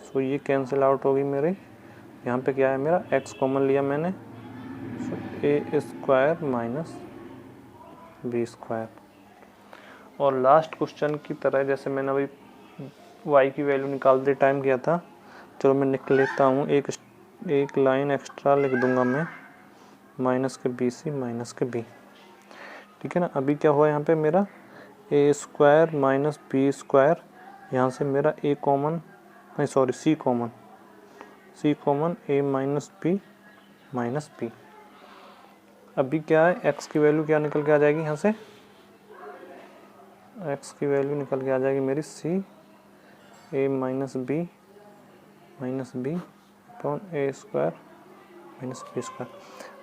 so ये cancel out होगी मेरे। यहाँ पे क्या है मेरा, x common लिया मैंने, so a square minus b square. और लास्ट क्वेश्चन की तरह जैसे मैंने अभी y की वैल्यू निकालते टाइम किया था, चलो मैं निकल लेता हूँ, एक लाइन एक्स्ट्रा लिख दूंगा मैं, माइनस के बी सी माइनस के बी, ठीक है ना। अभी क्या हुआ यहाँ पे मेरा ए स्क्वायर माइनस बी स्क्वायर, यहाँ से मेरा ए कॉमन, नहीं sorry C common A minus B. अभी क्या है, एक्स की वैल्यू क्या निकल के आ जाएगी, यहाँ से एक्स की वैल्यू निकल के आ जाएगी मेरी सी ए माइनस बी अपॉन ए स्क्वायर माइनस बी स्क्वायर।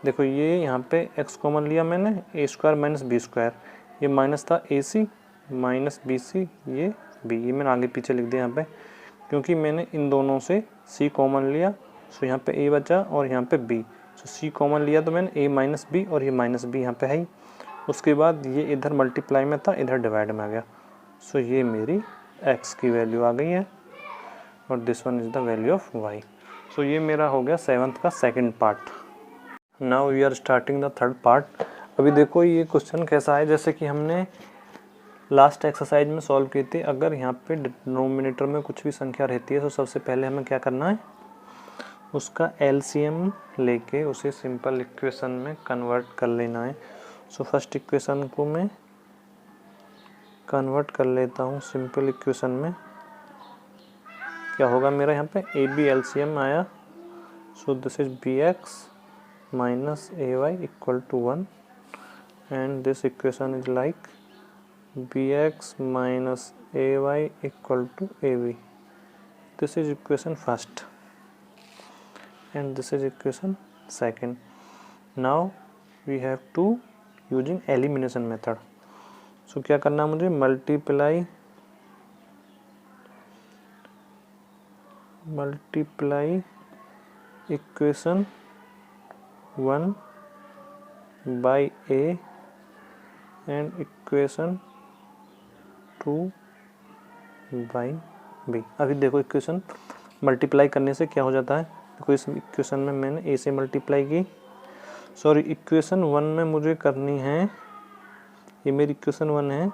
देखो ये यहाँ पे x कॉमन लिया मैंने, ए स्क्वायर माइनस बी स्क्वायर, ये माइनस था ए सी माइनस बी सी, ये b, ये मैंने आगे पीछे लिख दिया यहाँ पे क्योंकि मैंने इन दोनों से c कॉमन लिया। सो यहाँ पे a बचा और यहाँ पे b, सो c कॉमन लिया तो मैंने a माइनस बी और ये माइनस b यहाँ पे है ही। उसके बाद ये इधर मल्टीप्लाई में था, इधर डिवाइड में आ गया। सो ये मेरी x की वैल्यू आ गई है और this one is the value of y। So ये मेरा हो गया 7th का second part. Now we are starting the third part. अभी देखो ये क्वेश्चन कैसा है, जैसे कि हमने लास्ट एक्सरसाइज में सॉल्व की थी। अगर यहाँ पे डिनोमिनेटर में कुछ भी संख्या रहती है तो सबसे पहले हमें क्या करना है, उसका एलसीएम लेके उसे सिंपल इक्वेशन में कन्वर्ट कर लेना है। सो फर्स्ट इक्वेशन को मैं कन्वर्ट कर लेता हूँ सिंपल इक्वेशन में। क्या होगा मेरा यहाँ पे, ए बी एलसीएम आया, so this is b x minus a y equal to 1 and this equation is like b x minus a y equal to a b. This is equation first and this is equation second. Now we have to using elimination method. So क्या करना है मुझे, multiply equation 1 by a and equation 2 by b। अभी देखो equation multiply करने से क्या हो जाता है, देखो इस इक्वेशन में मैंने ए से मल्टीप्लाई की, सॉरी इक्वेशन 1 में मुझे करनी है, ये मेरी इक्वेशन 1 है,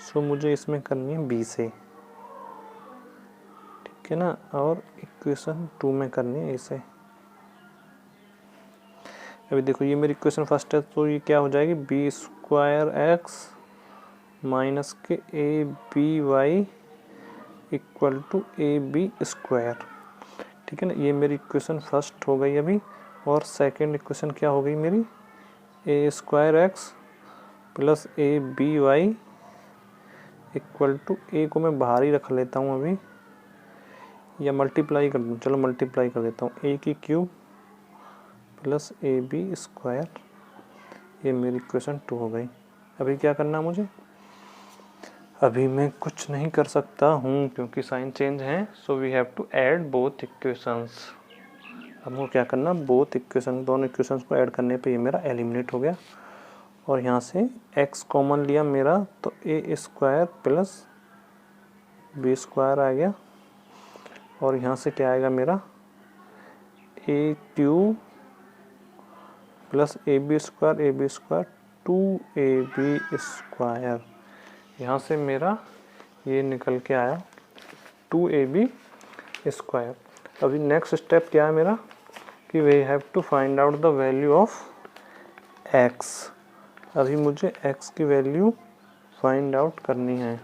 सो मुझे इसमें करनी है बी से, ठीक है ना, और इक्वेशन 2 में करनी है ए से। अभी देखो ये मेरी इक्वेशन फर्स्ट है, तो ये क्या हो जाएगी, B square x minus k a b y equal to a b square, ठीक है ना। ये मेरी इक्वेशन फर्स्ट हो गई अभी। और सेकंड इक्वेशन क्या हो गई मेरी, a square x plus a b y equal to, a को मैं बाहर ही रख लेता हूँ अभी, या मल्टीप्लाई कर दूँ, चलो मल्टीप्लाई कर देता हूँ, ए की cube plus a b square, ये मेरी इक्वेशन 2 हो गई। अभी क्या करना मुझे, अभी मैं कुछ नहीं कर सकता हूँ क्योंकि साइन चेंज है, so we have to add both equations. हमको क्या करना, बोथ इक्वेशन, दोनों इक्वेशंस को ऐड करने पे ये मेरा एलिमिनेट हो गया। और यहाँ से x कॉमन लिया मेरा, तो a square plus b square आ गया, और यहाँ से क्या आएगा मेरा, a cube plus a b square 2ab square, यहाँ से मेरा ये निकल के आया 2ab स्क्वायर। अभी नेक्स्ट स्टेप क्या है मेरा, कि we have to find out the value of x। अभी मुझे x की वैल्यू फाइंड आउट करनी है।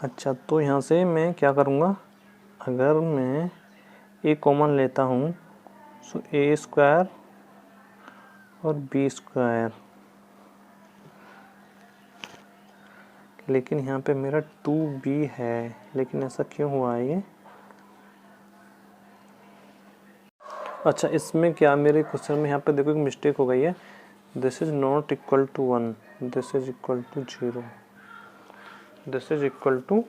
अच्छा, तो यहाँ से मैं क्या करूँगा, अगर मैं a कॉमन लेता हूँ, सो ए स्क्वायर और बी स्क्वायर, लेकिन यहाँ पे मेरा 2b है, लेकिन ऐसा क्यों हुआ है ये। अच्छा, इसमें क्या मेरे क्वेश्चन में यहाँ पे देखो एक मिस्टेक हो गई है, this is not equal to 1, this is equal to 0, this is equal to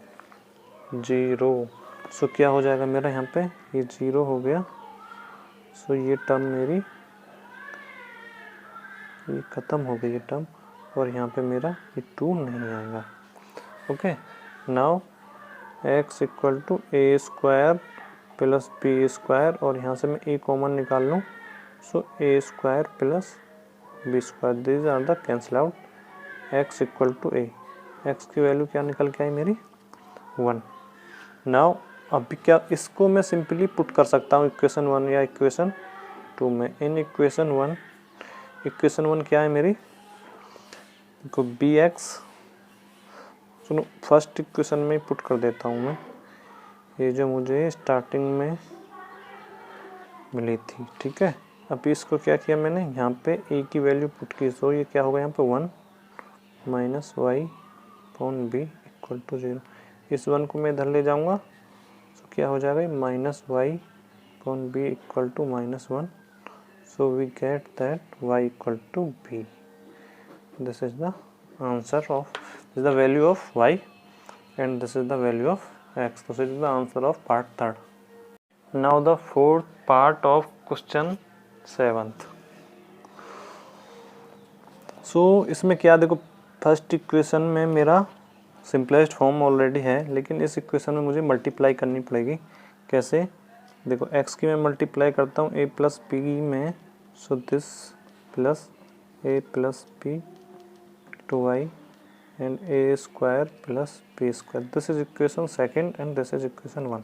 0। So क्या हो जाएगा मेरा, यहाँ पे ये 0 हो गया, सो ये टर्म मेरी ये ख़त्म हो गई ये टर्म, और यहाँ पे मेरा ये 2 नहीं आएगा। Okay, now x equal to a square plus b square, और यहाँ से मैं a कॉमन निकाल लूँ, so a square plus b square, this are the cancel out, x equal to a, x की वैल्यू क्या निकल के आई मेरी 1। नाउ अभी क्या, इसको मैं सिंपली पुट कर सकता हूँ इक्वेशन 1 या इक्वेशन 2 में। इन इक्वेशन 1 क्या है मेरी, देखो बी एक्स, सुनो फर्स्ट इक्वेशन में पुट कर देता हूँ मैं, ये जो मुझे स्टार्टिंग में मिली थी, ठीक है। अभी इसको क्या किया मैंने, यहाँ पे a की वैल्यू पुट की, सो ये क्या होगा यहाँ पे 1 minus y upon b equal to 0। इस 1 को मैं इधर ले जाऊँगा, सो क्या हो जाएगा, minus y upon b equal to -1, so we get that y equal to b। This is the answer of, this is the value of y and this is the value of x. So this is the answer of part 3rd. Now the 4th part of question 7th. So इसमें क्या, देखो first equation में मेरा simplest form already है, लेकिन इस equation में मुझे मल्टीप्लाई करनी पड़ेगी। कैसे, देखो x की मैं मल्टीप्लाई करता हूँ a प्लस बी में, so this plus a plus b two y and a square plus b square, this is equation 2nd and this is equation 1,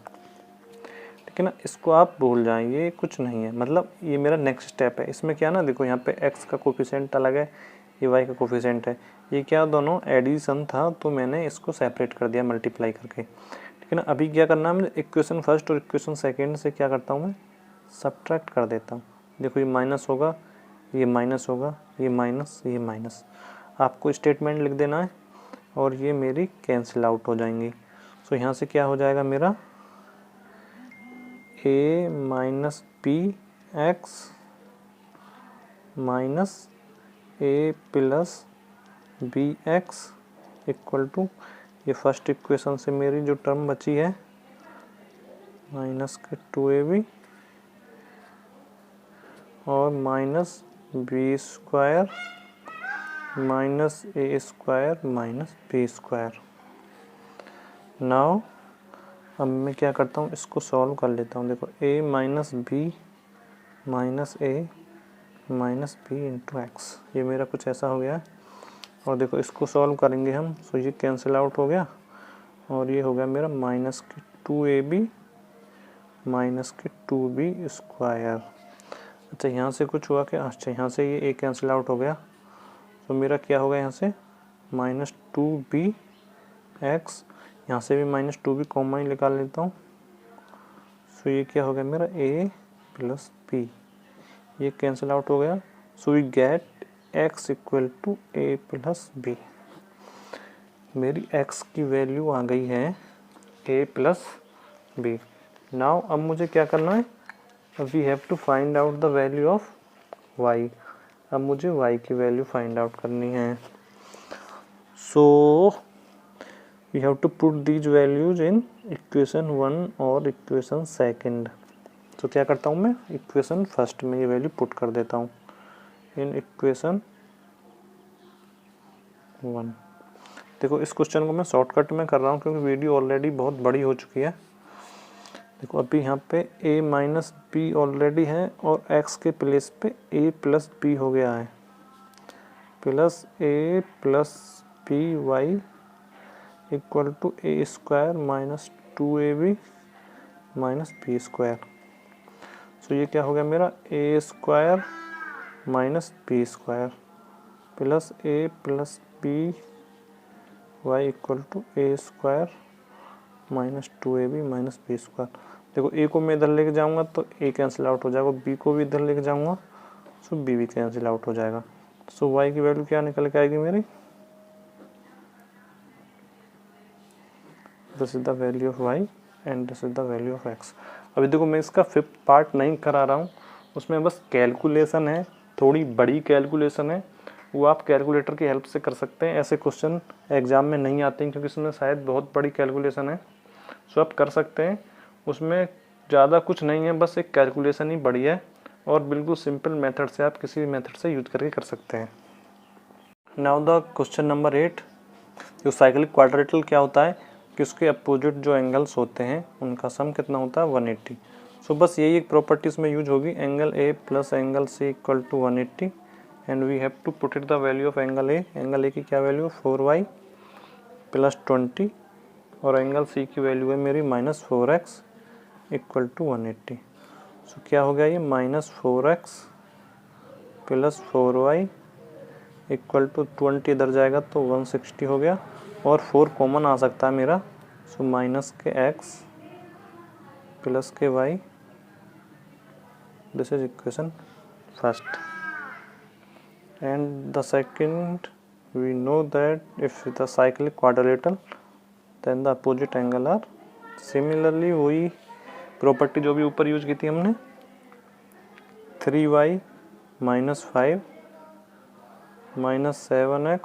ठीक है ना। इसको आप भूल जाएं, ये कुछ नहीं है, मतलब ये मेरा नेक्स्ट स्टेप है। इसमें क्या ना, देखो यहाँ पे x का कोफिशिएंट अलग है, ये y का कोफिशिएंट है, ये क्या दोनों एडिशन था, तो मैंने इसको सेपरेट कर दिया मल्टीप्लाई करके, ठीक है ना। अभी क्या करना है, मैं इक्वेशन फर्स्ट और इक्वेशन सेकेंड से क्या करता हूँ, मैं सब्ट्रैक्ट कर देता हूँ। देखो ये माइनस होगा, ये माइनस होगा, ये माइनस, ये माइनस, आपको स्टेटमेंट लिख देना है, और ये मेरी कैंसिल आउट हो जाएंगी। सो यहाँ से क्या हो जाएगा मेरा, a minus b x minus a plus b x equal to, ये फर्स्ट इक्वेशन से मेरी जो टर्म बची है माइनस के 2ab और minus b square minus a square minus b square. Now अब मैं क्या करता हूँ, इसको सॉल्व कर लेता हूँ। देखो a minus b minus a minus b into x, ये मेरा कुछ ऐसा हो गया। और देखो इसको सॉल्व करेंगे हम, सो ये कैंसिल आउट हो गया और ये हो गया मेरा माइनस के 2ab माइनस के 2b स्क्वायर। अच्छा यहाँ से कुछ हुआ क्या? अच्छा यहाँ से ये a कैंसिल आउट हो गया, तो मेरा क्या होगा यहाँ से माइनस 2b एक्स, यहाँ से भी माइनस 2b कॉमन ही निकाल लेता हूँ। सो ये क्या हो गया मेरा a प्लस b, ये कैंसिल आउट हो गया। So we get x equal to a plus b। मेरी x की वैल्यू आ गई है a प्लस b। नाउ अब मुझे क्या करना है, we have to find out the value of y। अब मुझे y की वैल्यू फाइंड आउट करनी है। So we have to put these values in equation 1 और इक्वेशन सेकंड। तो क्या करता हूँ मैं, इक्वेशन फर्स्ट में ये वैल्यू पुट कर देता हूँ इन इक्वेशन 1। देखो इस क्वेश्चन को मैं शॉर्टकट में कर रहा हूँ क्योंकि वीडियो ऑलरेडी बहुत बड़ी हो चुकी है। देखो अभी यहाँ पे a माइनस बी ऑलरेडी है और x के प्लेस पे a प्लस बी हो गया है, plus a plus b y equal to a square minus 2ab minus b square. So ये क्या हो गया मेरा a square minus b square plus a plus b y equal to a square minus 2ab minus b square. देखो a को मैं इधर लेके जाऊंगा तो a कैंसिल आउट हो जाएगा, b को भी इधर लेके जाऊंगा सो b भी कैंसिल आउट हो जाएगा। सो y की वैल्यू क्या निकल के आएगी मेरी, this is the value of y and this is the value of x। अभी देखो मैं इसका फिफ्थ पार्ट नहीं करा रहा हूँ, उसमें बस कैलकुलेशन है, थोड़ी बड़ी कैलकुलेशन है, वो आप कैलकुलेटर की हेल्प से कर सकते हैं। ऐसे क्वेश्चन एग्जाम में नहीं आते हैं क्योंकि इसमें शायद बहुत बड़ी कैलकुलेशन है। सो आप कर सकते हैं, उसमें ज़्यादा कुछ नहीं है, बस एक कैलकुलेशन ही बड़ी है और बिल्कुल सिंपल मेथड से आप किसी भी मेथड से यूज करके कर सकते हैं। नाउ द क्वेश्चन नंबर 8, जो साइक्लिक क्वाड्रेटल क्या होता है कि उसके अपोजिट जो एंगल्स होते हैं उनका सम कितना होता है 180। सो बस यही एक प्रॉपर्टीज में यूज होगी, angle A plus angle C equal to 180 and we have to put it the value of angle A. Angle A की क्या वैल्यू 4y प्लस 20 और एंगल सी की वैल्यू है मेरी माइनस 4x इक्वल टू 180। सो क्या हो गया ये minus 4x plus 4y equal to 20 इधर जाएगा तो 160 हो गया और 4 कॉमन आ सकता है मेरा। So minus k x plus k y, this is equation first and the second we know that if the cyclic quadrilateral then the opposite angle are similarly. वही प्रॉपर्टी जो भी ऊपर यूज की थी हमने, 3y minus 5 minus 7x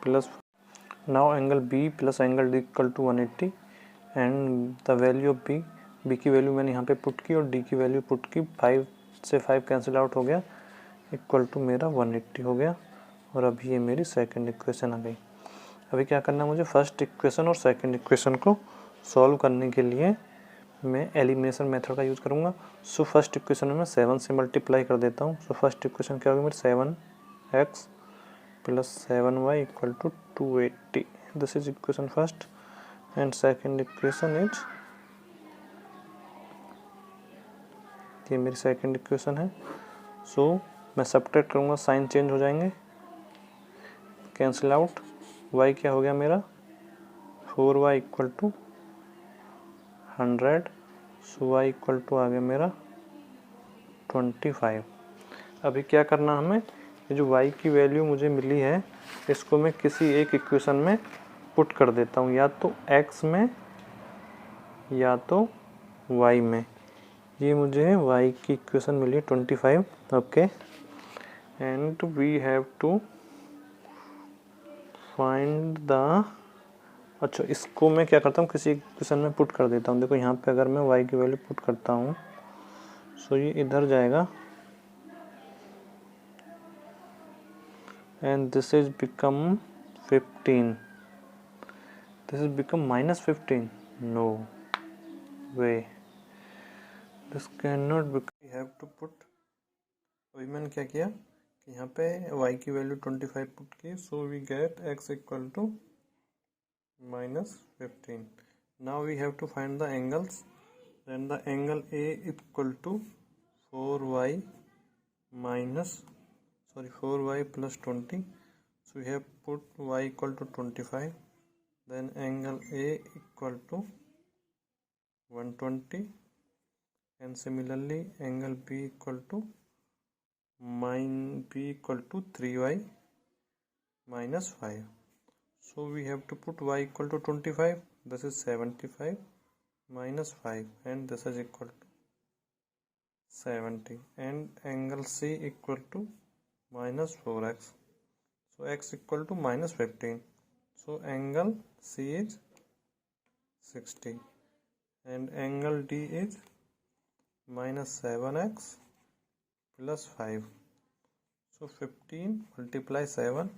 plus, now angle b plus angle d equal to 180 and the value of b की value मैंने यहाँ पे पुट की और d की वैल्यू पुट की, 5 से 5 कैंसिल आउट हो गया इक्वल टू मेरा 180 हो गया और अभी ये मेरी सेकंड इक्वेशन आ गई। अभी क्या करना है मुझे, फर्स्ट इक्वेशन और सेकंड इक्वेशन को सॉल्व करने के लिए मैं एलिमिनेशन मेथड का यूज़ करूँगा। सो फर्स्ट इक्वेशन में मैं 7 से मल्टीप्लाई कर देता हूँ। सो फर्स्ट इक्वेशन क्या होगी मेरी 7x plus 7y equal to 280, this is equation first and second equation is, ये मेरी सेकंड इक्वेशन है। सो मैं सब्ट्रैक्ट करूँगा, साइन चेंज हो जाएंगे, कैंसिल आउट, y क्या हो गया मेरा 4y equal to 100, so y equal to आ गया मेरा 25। अभी क्या करना हमें, ये जो y की वैल्यू मुझे मिली है इसको मैं किसी एक इक्वेशन में पुट कर देता हूँ, या तो x में या तो y में। ये मुझे y की इक्वेशन मिली है 25, okay, and we have to find the, अच्छा इसको मैं क्या करता हूँ किसी इक्वेशन में पुट कर देता हूँ। देखो यहाँ पे अगर मैं y की वैल्यू पुट करता हूँ सो ये इधर जाएगा and this is become 15, this is become minus 15, No way, this cannot be. We have to put, अभी मैंने क्या किया कि यहाँ पे y की वैल्यू 25 पुट की, so we get x equal to -15. Now we have to find the angles. Then the angle A equal to 4y plus 20. So we have put y equal to 25. Then angle A equal to 120. And similarly angle B equal to 3y minus 5. So we have to put y equal to 25. This is 75 minus 5, and this is equal to 70. And angle C equal to minus 4x. So x equal to minus 15. So angle C is 60. And angle D is minus 7x plus 5. So 15 multiply 7